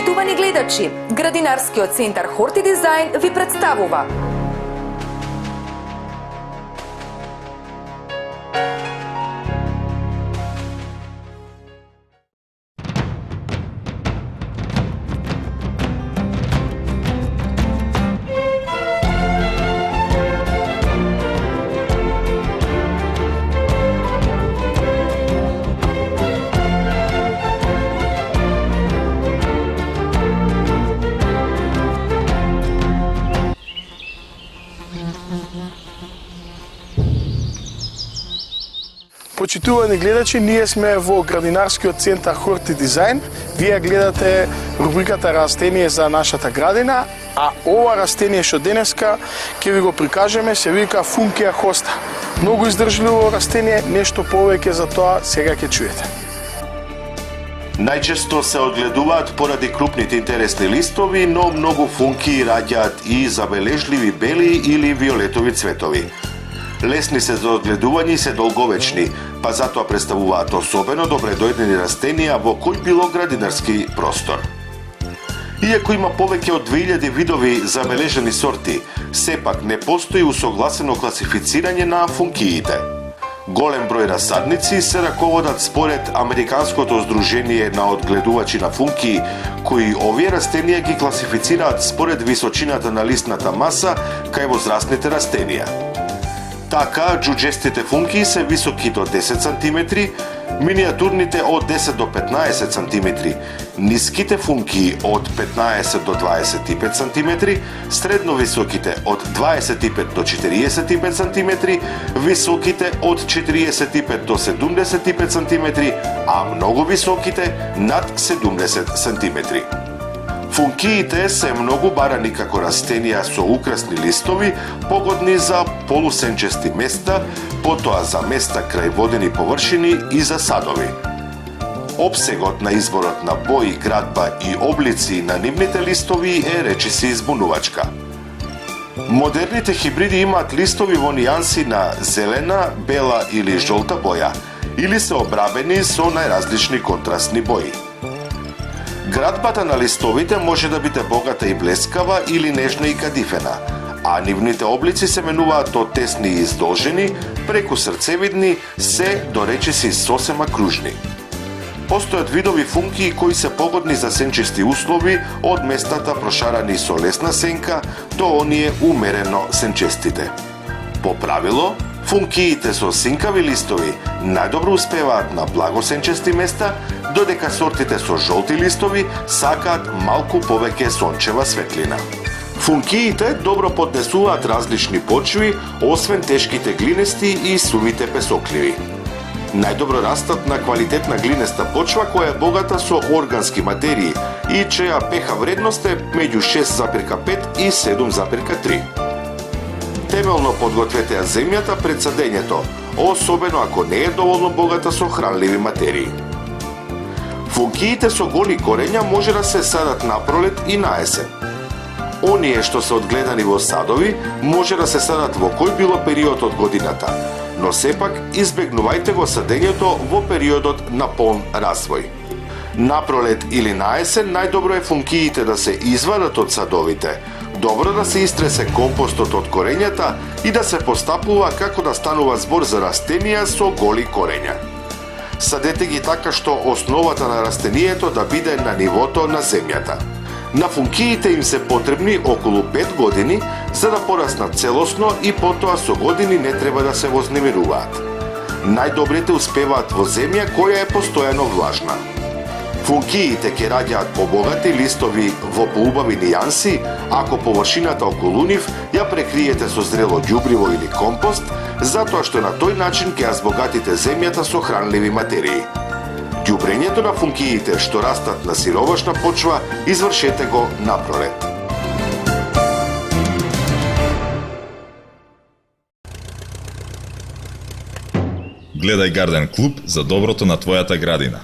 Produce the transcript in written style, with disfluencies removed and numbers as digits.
Почитувани гледачи, Градинарскиот центар Хорти Дизајн ви представува Почитувани гледачи, ние сме во Градинарскиот центар Хорти Дизајн. Вие гледате рубриката Растение за нашата градина, а ова растение што денеска ќе ви го прикажеме се вика Функија хоста. Многу издржливо растение, нешто повеќе за тоа сега ќе чуете. Најчесто се одгледуваат поради крупните интересни листови, но многу функии раѓаат и забележливи бели или виолетови цветови. Лесни се за одгледување и се долговечни, па затоа представуваат особено добредојдени растенија во кој било градинарски простор. Иако има повеќе од 2000 видови забележени сорти, сепак не постои усогласено класифицирање на функиите. Голем број расадници се раководат според Американското здружение на одгледувачи на функии, кои овие растенија ги класифицираат според височината на листната маса кај возрастните растенија. Така, џуџестите функии се високи до 10 см, миниатурните од 10 до 15 см, ниските функии од 15 до 25 см, средно високите од 25 до 45 см, високите од 45 до 75 см, а многу високите над 70 см. Функиите се многу барани како растенија со украсни листови, погодни за полусенчести места, потоа за места крај водени површини и за садови. Опсегот на изборот на бои, градба и облици на нивните листови е речиси избунувачка. Модерните хибриди имаат листови во нијанси на зелена, бела или жолта боја, или се обрабени со најразлични контрастни бои. Градбата на листовите може да биде богата и блескава или нежна и кадифена, а нивните облици се менуваат од тесни и издолжени, преку срцевидни, се до речиси сосема кружни. Постојат видови функии кои се погодни за сенчести услови од местата прошарани со лесна сенка до оние умерено сенчестите. По правило, функиите со синкави листови најдобро успеваат на благосенчести места, додека сортите со жолти листови сакаат малку повеќе сончева светлина. Функиите добро поднесуваат различни почви, освен тешките глинести и сувите песокливи. Најдобро растат на квалитетна глинеста почва која е богата со органски материи и чеја pH вредност е меѓу 6,5 и 7,3. Темелно подгответе ја земјата пред садењето, особено ако не е доволно богата со хранливи материи. Функиите со голи корења може да се садат на пролет и на есен. Оние што се одгледани во садови може да се садат во кој било период од годината, но сепак избегнувајте го садењето во периодот на полн развој. На пролет или на есен најдобро е функиите да се извадат од садовите, добро да се истресе компостот од корењата и да се постапува како да станува збор за растенија со голи корења. Садете ги така што основата на растението да биде на нивото на земјата. На функиите им се потребни околу 5 години за да пораснат целосно и потоа со години не треба да се вознемируваат. Најдобрите успеваат во земја која е постојано влажна. Функиите ќе раѓаат побогати листови во поубави нијанси ако површината околу нив ја прекриете со зрело ѓубриво или компост, затоа што на тој начин ќе ја збогатите земјата со хранливи материи. Ѓубрењето на функиите што растат на сировашна почва извршете го на пролет. Гледај Гарден Клуб за доброто на твојата градина.